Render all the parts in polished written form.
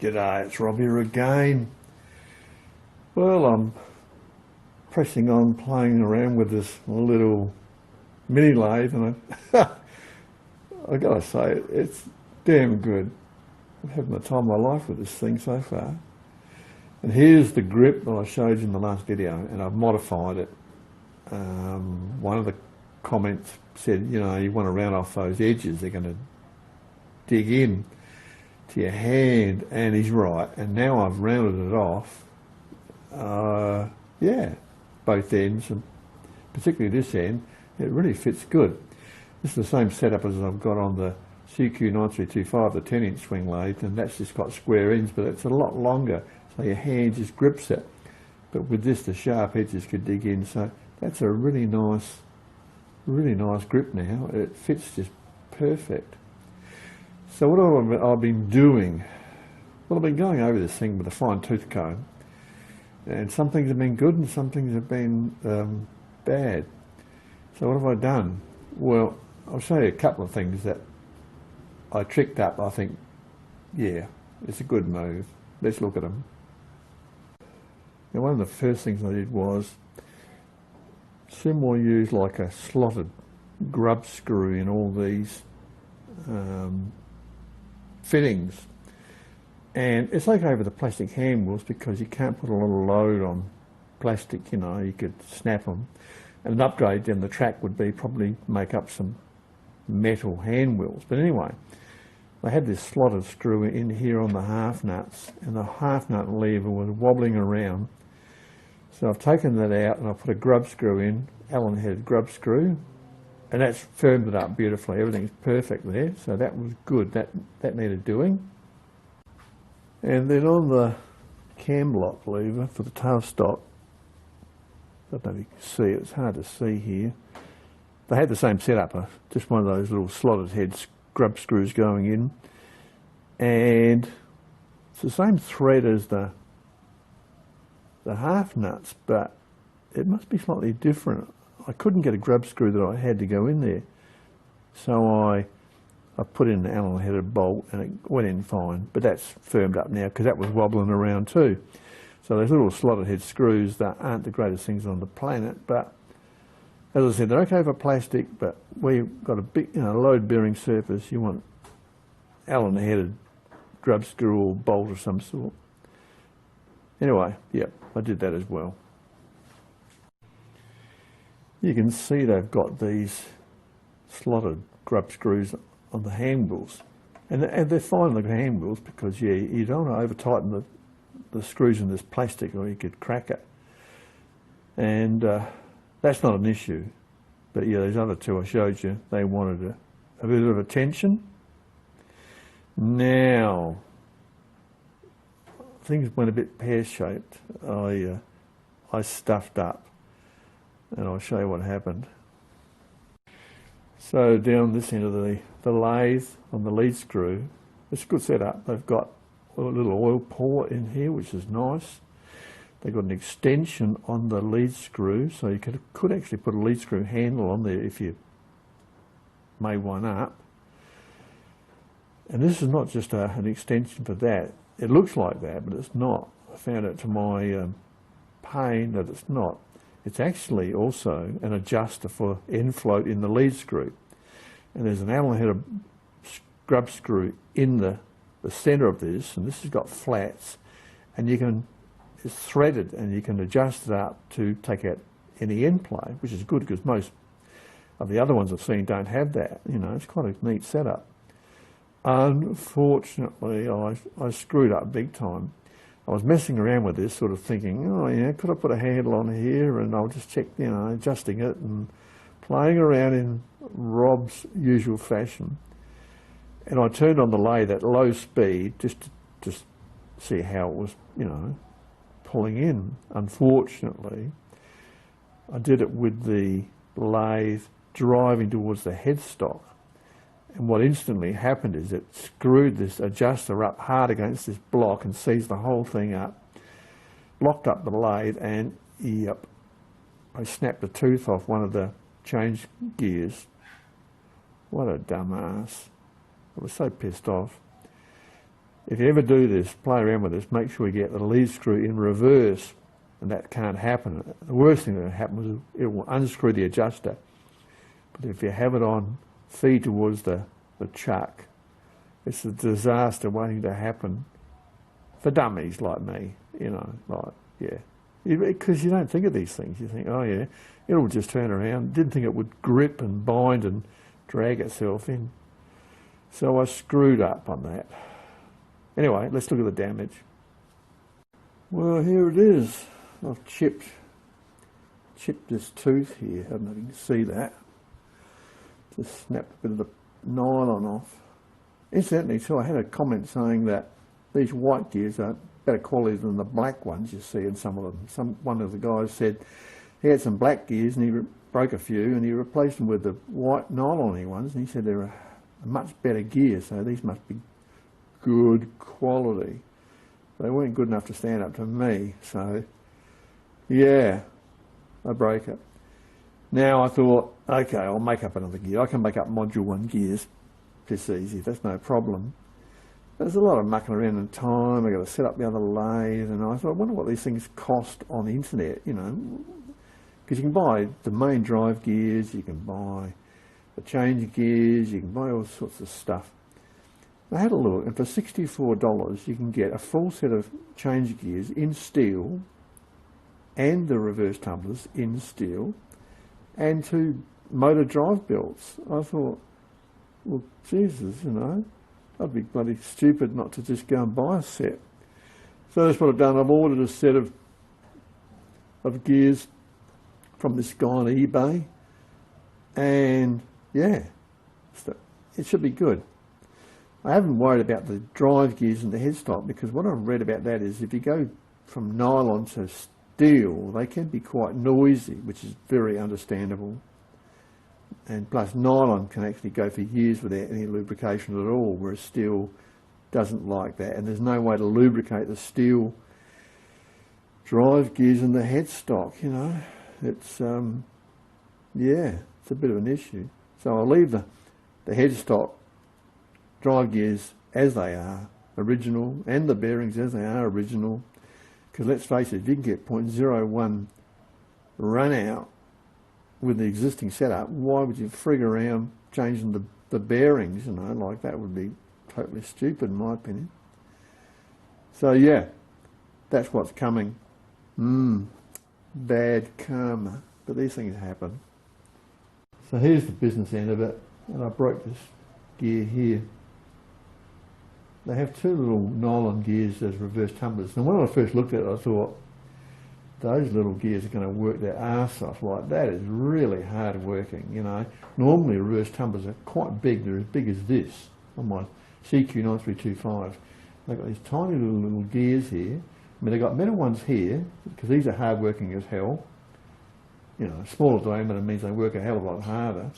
G'day, it's Rob here again. Well, I'm pressing on, playing around with this little mini lathe, and I gotta say, it's damn good. I'm having the time of my life with this thing so far. And here's the grip that I showed you in the last video, and I've modified it. One of the comments said, you know, you want to round off those edges, they're going to dig in to your hand, and he's right. And now I've rounded it off. Yeah, both ends, and particularly this end, it really fits good. This is the same setup as I've got on the CQ9325, the 10-inch swing lathe, and that's just got square ends, but it's a lot longer, so your hand just grips it. But with this, the sharp edges could dig in, so that's a really nice grip now. It fits just perfect. So what have I been doing? Well, I've been going over this thing with a fine tooth comb, and some things have been good and some things have been bad. So what have I done? Well, I'll show you a couple of things that I tricked up. I think, yeah, it's a good move. Let's look at them. Now, one of the first things I did was similar use like a slotted grub screw in all these fittings, and it's okay with the plastic hand wheels because you can't put a lot of load on plastic. You know, you could snap them, and an upgrade then the track would be probably make up some metal hand wheels. But anyway, I had this slotted screw in here on the half nuts, and the half nut lever was wobbling around, so I've taken that out and I put a grub screw in, Allen headed grub screw, and that's firmed it up beautifully. Everything's perfect there, so that was good. That needed doing. And then on the cam lock lever for the tailstock, I don't know if you can see it, it's hard to see here. They had the same setup, just one of those little slotted head grub screws going in, and it's the same thread as the half nuts, but it must be slightly different. I couldn't get a grub screw that I had to go in there, so I put in an Allen headed bolt and it went in fine. But that's firmed up now because that was wobbling around too. So those little slotted head screws that aren't the greatest things on the planet, but as I said, they're okay for plastic. But where you've got a big, load bearing surface, you want Allen headed grub screw or bolt of some sort. Anyway, yeah, I did that as well. You can see they've got these slotted grub screws on the hand wheels, and they're fine on the hand wheels because, yeah, you don't want to over tighten the screws in this plastic or you could crack it, and that's not an issue. But yeah, these other two I showed you, they wanted a bit of attention. Now things went a bit pear-shaped. I stuffed up, and I'll show you what happened. So down this end of the lathe on the lead screw, it's a good setup. They've got a little oil pour in here, which is nice. They've got an extension on the lead screw, so you could actually put a lead screw handle on there if you made one up. And this is not just an extension for that. It looks like that, but it's not. I found out to my pain that it's not. It's actually also an adjuster for end float in the lead screw. And there's an Allen headed grub screw in the center of this, and this has got flats, and it's threaded, and you can adjust it up to take out any end play, which is good because most of the other ones I've seen don't have that. You know, it's quite a neat setup. Unfortunately, I screwed up big time. I was messing around with this, sort of thinking, oh yeah, could I put a handle on here, and I'll just check, adjusting it and playing around in Rob's usual fashion. And I turned on the lathe at low speed just to see how it was, pulling in. Unfortunately, I did it with the lathe driving towards the headstock. And what instantly happened is it screwed this adjuster up hard against this block and seized the whole thing up, blocked up the lathe, and yep, I snapped a tooth off one of the change gears. What a dumbass. I was so pissed off. if you ever do this, play around with this, make sure you get the lead screw in reverse, and that can't happen. The worst thing that happens is it will unscrew the adjuster. But if you have it on feed towards the chuck, it's a disaster waiting to happen for dummies like me, you know, like, yeah. Because you don't think of these things. You think, oh yeah, it'll just turn around. Didn't think it would grip and bind and drag itself in. So I screwed up on that. Anyway, let's look at the damage. Well, here it is. I've chipped this tooth here. I don't know if you can see that. Just snapped a bit of the nylon off. Incidentally, too, I had a comment saying that these white gears are better quality than the black ones you see in some of them. One of the guys said he had some black gears and he broke a few and he replaced them with the white nylon ones, and he said they're a much better gear, so these must be good quality. They weren't good enough to stand up to me, so yeah, I broke it. Now I thought, okay, I'll make up another gear. I can make up module 1 gears. It's easy, that's no problem. There's a lot of mucking around in time. I've got to set up the other lathe, and I thought, I wonder what these things cost on the internet, you know, because you can buy the main drive gears, you can buy the change gears, you can buy all sorts of stuff. I had a look, and for $64 you can get a full set of change gears in steel and the reverse tumblers in steel and 2 motor drive belts. I thought, well, Jesus, you know, I'd be bloody stupid not to just go and buy a set. So that's what I've done. I've ordered a set of gears from this guy on eBay, and yeah, it should be good. I haven't worried about the drive gears and the headstock, because what I've read about that is if you go from nylon to steel, they can be quite noisy, which is very understandable. And plus nylon can actually go for years without any lubrication at all, whereas steel doesn't like that, and there's no way to lubricate the steel drive gears and the headstock, you know. It's yeah, it's a bit of an issue. So I'll leave the headstock drive gears as they are, original, and the bearings as they are, original, because let's face it, if you can get 0.01 run out with the existing setup, why would you frig around changing the bearings, you know, like that would be totally stupid in my opinion. So yeah, that's what's coming. Bad karma, but these things happen. So here's the business end of it, and I broke this gear here. They have 2 little nylon gears as reverse tumblers, and when I first looked at it I thought, those little gears are going to work their arse off. Like, that is really hard working, you know. Normally reverse tumblers are quite big. They're as big as this on my CQ9325. They've got these tiny little gears here. I mean, they've got metal ones here, because these are hard working as hell. You know, smaller diameter means they work a hell of a lot harder.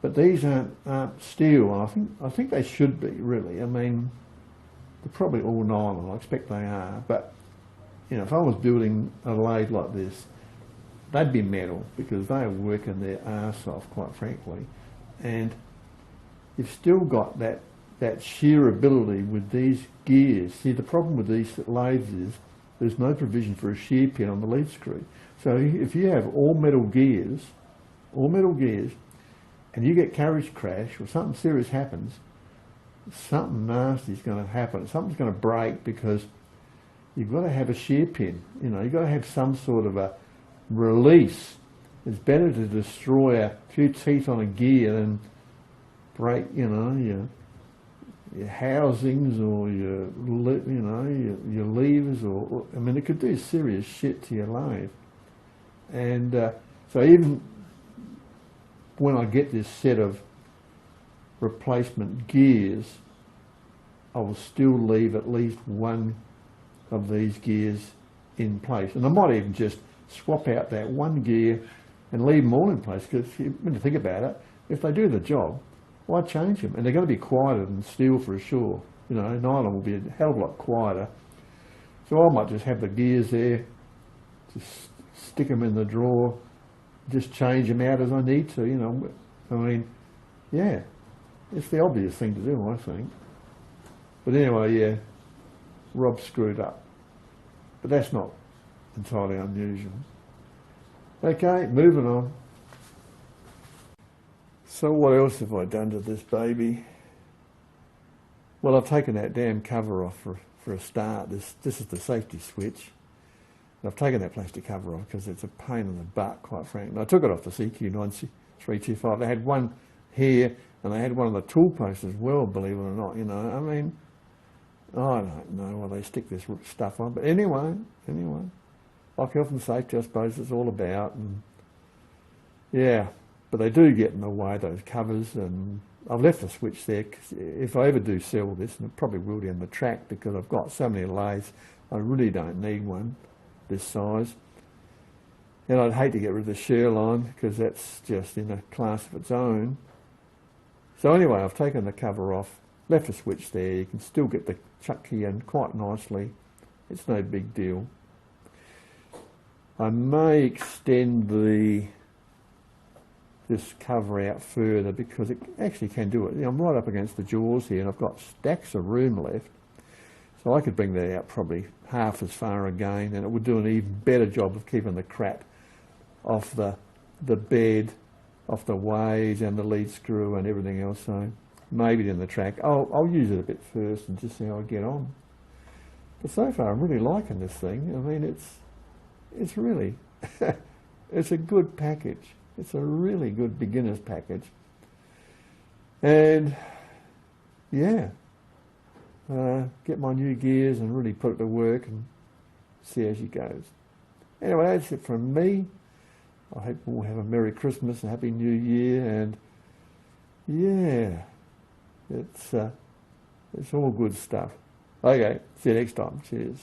But these aren't steel, and I think they should be, really. I mean, they're probably all nylon. I expect they are, but you know, if I was building a lathe like this, they'd be metal, because they are working their arse off, quite frankly. And you've still got that shear ability with these gears. See, the problem with these lathes is there's no provision for a shear pin on the lead screw. So if you have all metal gears, and you get carriage crash or something serious happens, something nasty is going to happen. Something's going to break, because you've got to have a shear pin. You know, you've got to have some sort of a release. It's better to destroy a few teeth on a gear than break, you know, your housings or your levers, or I mean, it could do serious shit to your lathe. And so even when I get this set of replacement gears, I will still leave at least one of these gears in place, and I might even just swap out that one gear and leave them all in place, because when you think about it, if they do the job, why change them? And they're going to be quieter than steel for sure. You know, nylon will be a hell of a lot quieter. So I might just have the gears there, just stick them in the drawer, just change them out as I need to, you know. I mean, yeah, it's the obvious thing to do, I think. But anyway, yeah, Rob screwed up. But that's not entirely unusual. Okay, moving on. So what else have I done to this baby? Well, I've taken that damn cover off for a start. This is the safety switch. And I've taken that plastic cover off because it's a pain in the butt, quite frankly. I took it off the CQ9325. They had one here and they had one on the tool post as well, believe it or not. You know, I mean, I don't know why they stick this stuff on. But anyway, like health and safety, I suppose it's all about. And yeah, but they do get in the way, those covers. And I've left the switch there because if I ever do sell this, and I probably will down the track because I've got so many lathes, I really don't need one this size. And I'd hate to get rid of the shear line because that's just in a class of its own. So anyway, I've taken the cover off, left the switch there. You can still get the chuck key in quite nicely. It's no big deal. I may extend this cover out further because it actually can do it. You know, I'm right up against the jaws here and I've got stacks of room left. So I could bring that out probably half as far again and it would do an even better job of keeping the crap off the bed, off the ways and the lead screw and everything else. So maybe in the track, I'll use it a bit first and just see how I get on. But so far I'm really liking this thing. I mean, it's really, it's a good package. It's a really good beginner's package. And yeah, get my new gears and really put it to work and see how she goes. Anyway, that's it from me. I hope we'll have a Merry Christmas and Happy New Year. And yeah, it's all good stuff. Okay, see you next time. Cheers.